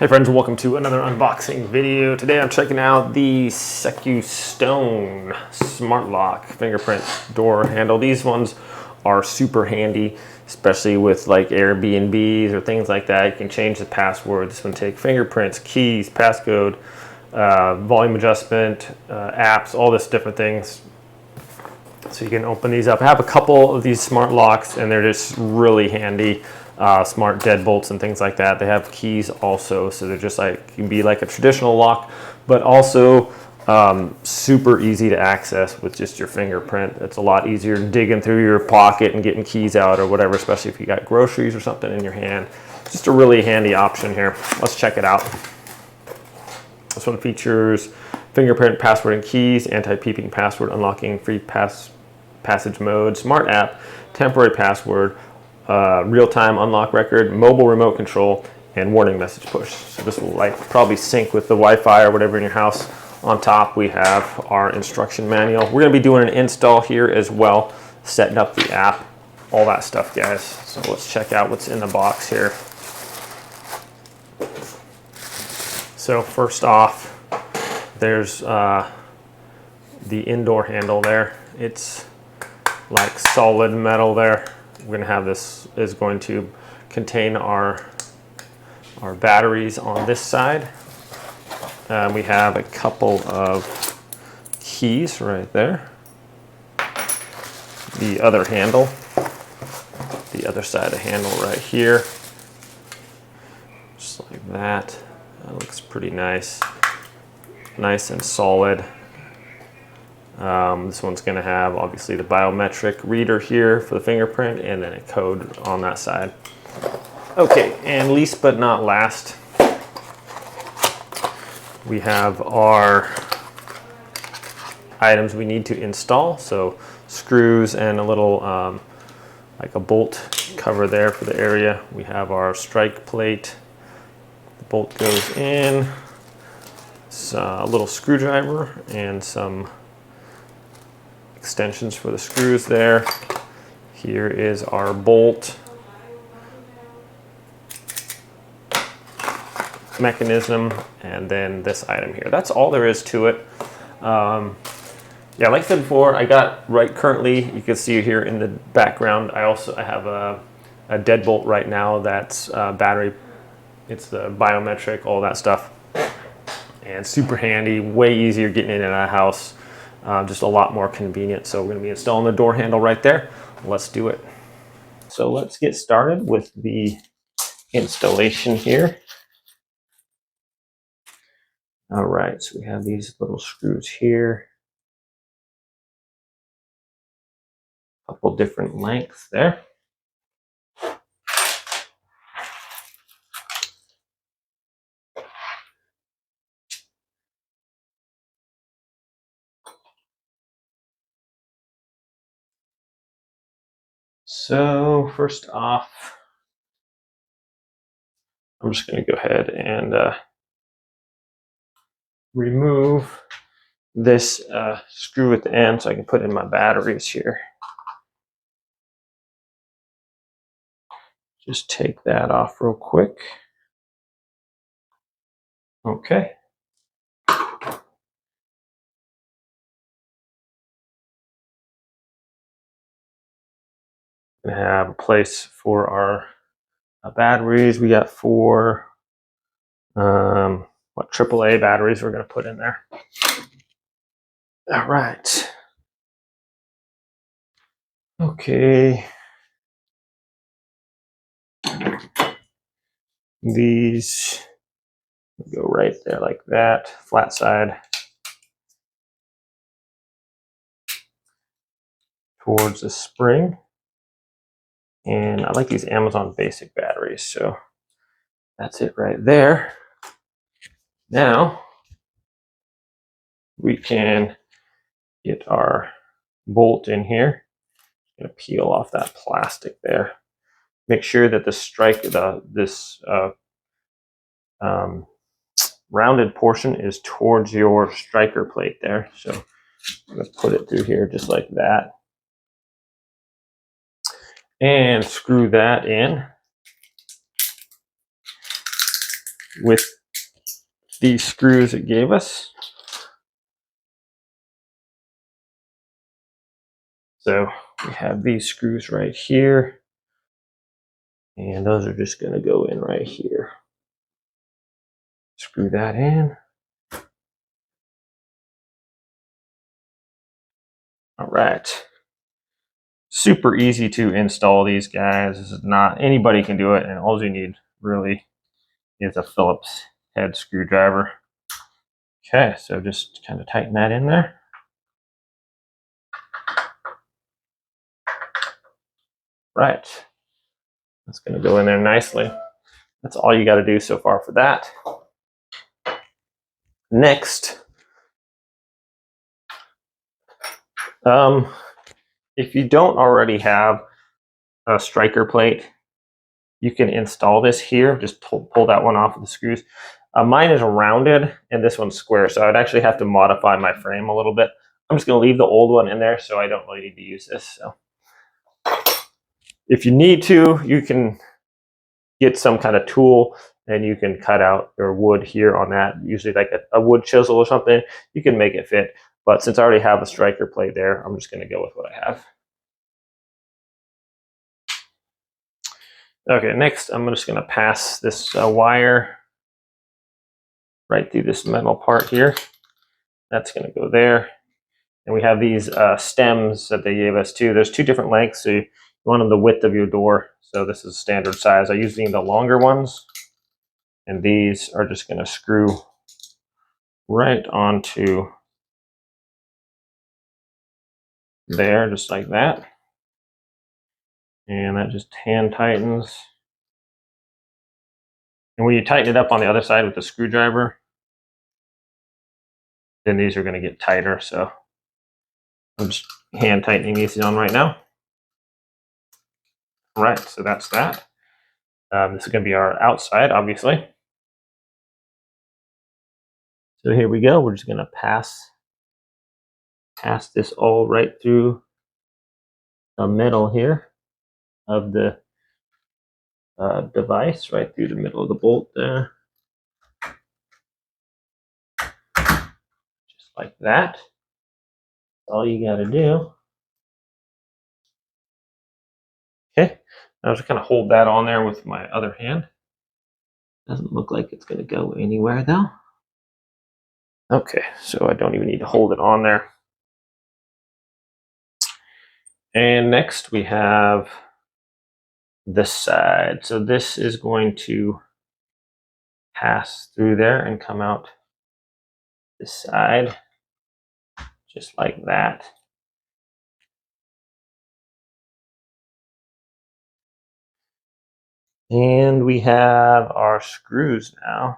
Hey friends, welcome to another unboxing video. Today I'm checking out the Secustone Smart Lock fingerprint door handle. These ones are super handy, especially with like Airbnbs or things like that. You can change the password. This one take fingerprints, keys, passcode, volume adjustment, apps, all this different things. So you can open these up. I have a couple of these smart locks and they're just really handy. Smart deadbolts and things like that. They have keys also, so they're just like, can be like a traditional lock, but also super easy to access with just your fingerprint. It's a lot easier than digging through your pocket and getting keys out or whatever, especially if you got groceries or something in your hand. Just a really handy option here. Let's check it out. This one features fingerprint, password, and keys, anti-peeping password, unlocking free passage mode, smart app, temporary password, real-time unlock record, mobile remote control, and warning message push. So this will like probably sync with the Wi-Fi or whatever in your house. On top we have our instruction manual. We're going to be doing an install here as well, setting up the app, all that stuff, guys. So let's check out what's in the box here. So first off, there's the indoor handle there. It's like solid metal there. We're going to have this is going to contain our batteries on this side. We have a couple of keys right there. The other handle, the other side of the handle right here, just like that. That looks pretty nice, nice and solid. This one's going to have obviously the biometric reader here for the fingerprint and then a code on that side. Okay, and least but not last, we have our items we need to install. So screws and a little like a bolt cover there for the area. We have our strike plate. The bolt goes in. It's a little screwdriver and some extensions for the screws there. Here is our bolt mechanism, and then this item here. That's all there is to it. Yeah, like I said before, I got right currently, you can see here in the background, I have a deadbolt right now that's battery. It's the biometric, all that stuff, and super handy, way easier getting in and out of the house. Just a lot more convenient. So we're going to be installing the door handle right there. Let's do it. So let's get started with the installation here. All right, so we have these little screws here. A couple different lengths there. So first off, I'm just going to go ahead and remove this screw at the end so I can put in my batteries here. Just take that off real quick. Okay. We have a place for our batteries. We got 4 AAA batteries we're going to put in there. All right. Okay. These go right there like that, flat side towards the spring. And I like these Amazon Basic batteries, so that's it right there. Now we can get our bolt in here. I'm gonna peel off that plastic there. Make sure that the this rounded portion is towards your striker plate there. So I'm gonna put it through here just like that. And screw that in. with these screws it gave us. So we have these screws right here, and those are just going to go in right here. Screw that in. All right. Super easy to install these guys. This is not, anybody can do it, and all you need really is a Phillips head screwdriver. Okay, so just kind of tighten that in there. Right. That's going to go in there nicely. That's all you got to do so far for that. Next, if you don't already have a striker plate, you can install this here. Just pull that one off with the screws. Mine is rounded and this one's square, so I'd actually have to modify my frame a little bit. I'm just going to leave the old one in there, so I don't really need to use this. So if you need to, you can get some kind of tool and you can cut out your wood here on that, usually like a wood chisel or something. You can make it fit, but since I already have a striker plate there, I'm just going to go with what I have. Okay, next I'm just going to pass this wire right through this metal part here. That's going to go there. And we have these stems that they gave us too. There's two different lengths, so you want them the width of your door. So this is standard size. I use the longer ones, and these are just going to screw right onto there, just like that. And that just hand tightens. And when you tighten it up on the other side with the screwdriver, then these are going to get tighter. So I'm just hand tightening these on right now. All right, so that's that. This is going to be our outside, obviously. So here we go. We're just going to pass this all right through the middle here of the device, right through the middle of the bolt there. Just like that. That's all you got to do. Okay, I'll just kind of hold that on there with my other hand. Doesn't look like it's going to go anywhere though. Okay, so I don't even need to hold it on there. And next we have this side. So this is going to pass through there and come out this side, just like that. And we have our screws now.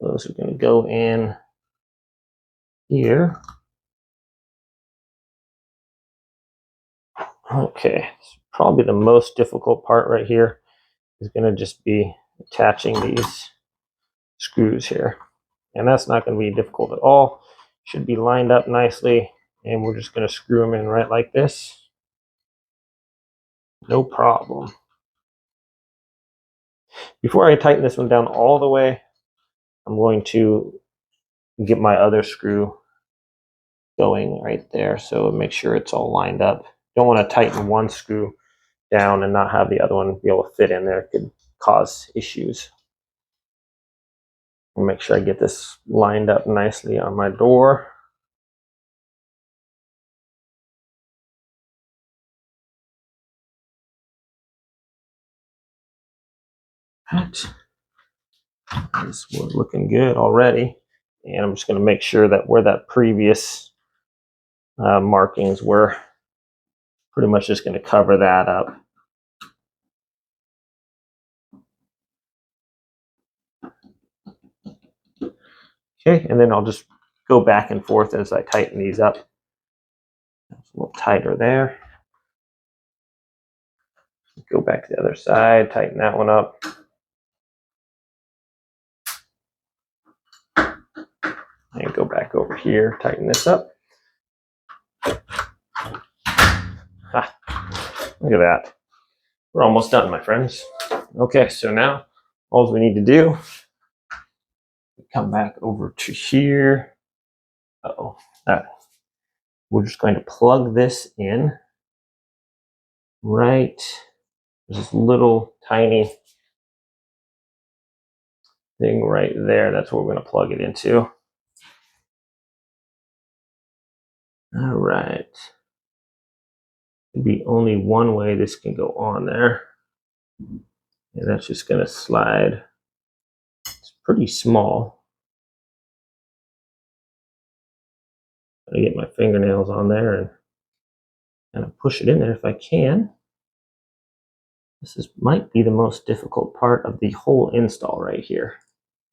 Those are going to go in here. Okay, so probably the most difficult part right here is going to just be attaching these screws here. And that's not going to be difficult at all. Should be lined up nicely, and we're just going to screw them in right like this. No problem. Before I tighten this one down all the way, I'm going to get my other screw going right there, so make sure it's all lined up. Don't want to tighten one screw down and not have the other one be able to fit in there. It could cause issues. I'll make sure I get this lined up nicely on my door. This was looking good already, and I'm just going to make sure that where that previous markings were, pretty much just going to cover that up. Okay, and then I'll just go back and forth as I tighten these up. It's a little tighter there. Go back to the other side, tighten that one up. And go back over here, tighten this up. Look at that. We're almost done, my friends. Okay, so now all we need to do, come back over to here. Uh-oh. We're just going to plug this in right. There's this little tiny thing right there. That's where we're going to plug it into. All right. There'd be only one way this can go on there. And that's just going to slide. It's pretty small. I get my fingernails on there and kind of push it in there if I can. This might be the most difficult part of the whole install right here.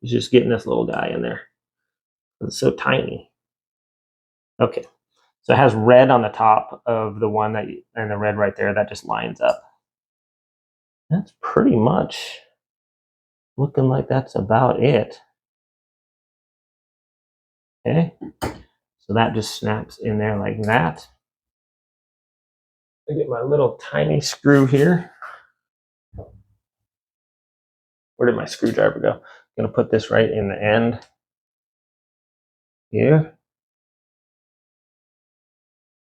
It's just getting this little guy in there. It's so tiny. Okay, so it has red on the top of the one and the red right there, that just lines up. That's pretty much looking like that's about it. Okay, so that just snaps in there like that. I get my little tiny screw here. Where did my screwdriver go? I'm gonna put this right in the end here.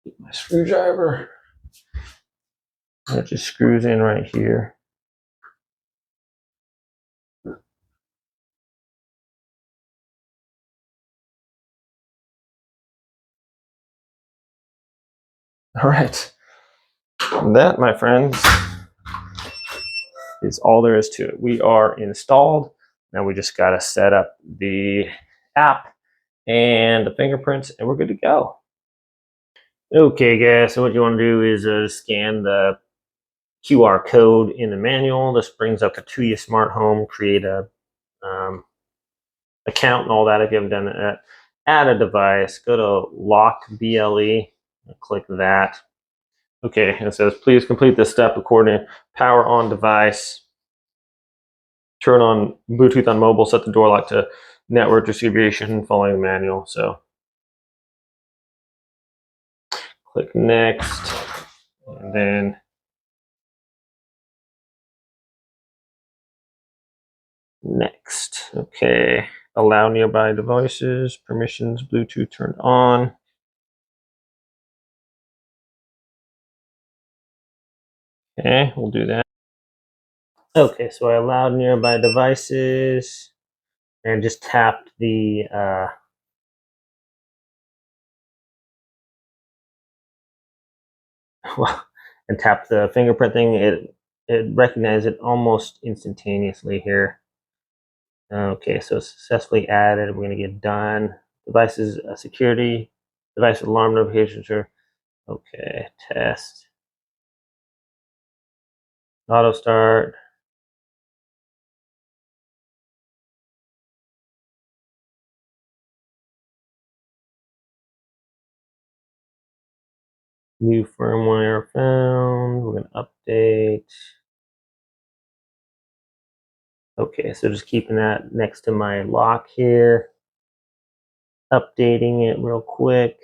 Get my screwdriver. That just screws in right here. All right. And that, my friends, is all there is to it. We are installed. Now we just got to set up the app and the fingerprints, and we're good to go. Okay, guys, so what you want to do is scan the QR code in the manual. This brings up a TUI Smart Home, create a account and all that if you haven't done it. Add a device, go to lock BLE, click that. Okay, and it says, please complete this step according to power on device, turn on Bluetooth on mobile, set the door lock to network distribution following the manual. So click next, and then next. Okay, allow nearby devices, permissions, Bluetooth turned on. Okay, we'll do that. Okay, so I allowed nearby devices and just tapped the and tapped the fingerprint thing. It recognized it almost instantaneously here. Okay, so it's successfully added. We're going to get done. Devices security, device alarm notification. Sure. Okay, test. Auto start. New firmware found. We're going to update. Okay, so just keeping that next to my lock here. Updating it real quick.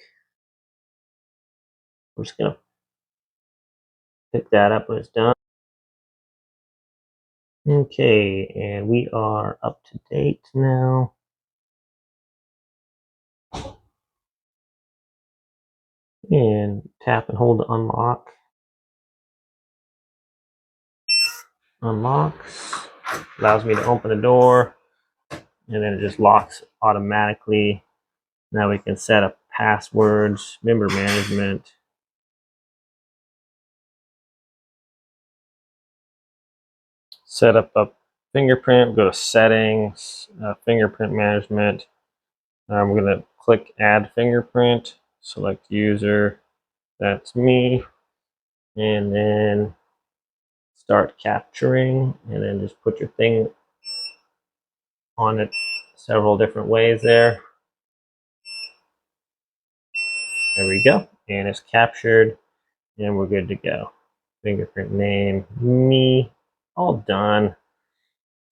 I'm just going to pick that up when it's done. Okay, and we are up to date now. And tap and hold to unlock. Unlocks. Allows me to open the door. And then it just locks automatically. Now we can set up passwords, member management. Set up a fingerprint, go to settings, fingerprint management. We're going to click add fingerprint, select user, that's me, and then start capturing, and then just put your thing on it several different ways there. There we go, and it's captured, and we're good to go. Fingerprint name, me, all done.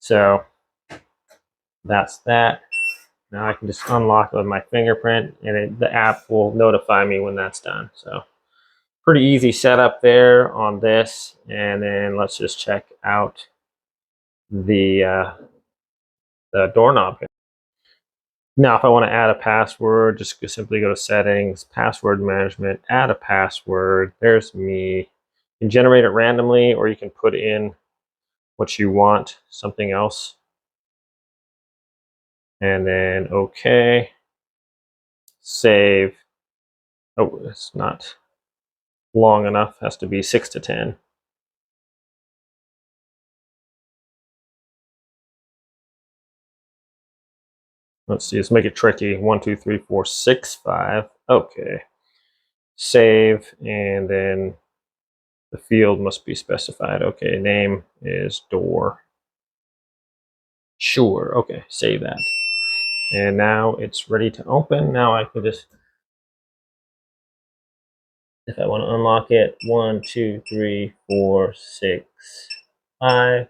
So that's that. Now I can just unlock it with my fingerprint, and the app will notify me when that's done. So pretty easy setup there on this. And then let's just check out the doorknob. Now, if I want to add a password, just simply go to Settings, Password Management, add a password. There's me. You can generate it randomly, or you can put in what you want, something else. And then OK. Save. Oh, it's not long enough. It has to be 6 to 10. Let's see, let's make it tricky. 1, 2, 3, 4, 6, 5. Okay. Save, and then the field must be specified. Okay, name is door. Sure, okay, save that. And now it's ready to open. Now I can just, if I want to unlock it, 1, 2, 3, 4, 6, 5,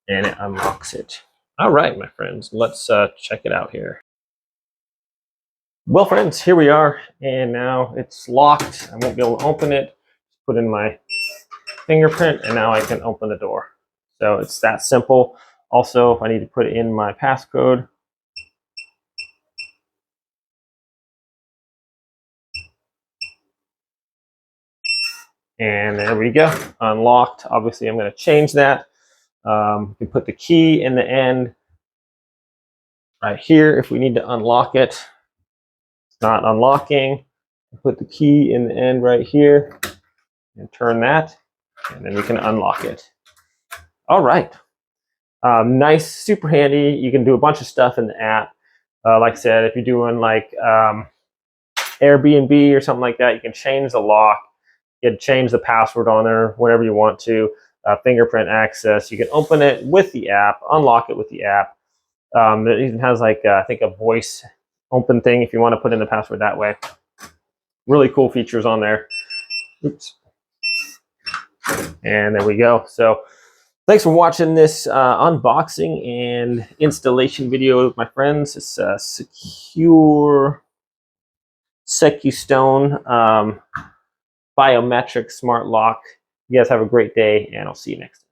and it unlocks it. All right, my friends, let's check it out here. Well, friends, here we are, and now it's locked. I won't be able to open it. Put in my fingerprint, and now I can open the door. So it's that simple. Also, if I need to put in my passcode, and there we go, unlocked. Obviously, I'm going to change that. You can put the key in the end right here if we need to unlock it. It's not unlocking. Put the key in the end right here and turn that, and then we can unlock it. All right. Nice, super handy. You can do a bunch of stuff in the app. Like I said, if you're doing like Airbnb or something like that, you can change the lock. You can change the password on there, whatever you want to. Fingerprint access. You can open it with the app, unlock it with the app. It even has like, I think, a voice open thing if you want to put in the password that way. Really cool features on there. Oops. And there we go. So thanks for watching this unboxing and installation video with my friends. It's a Secustone biometric smart lock. You guys have a great day, and I'll see you next time.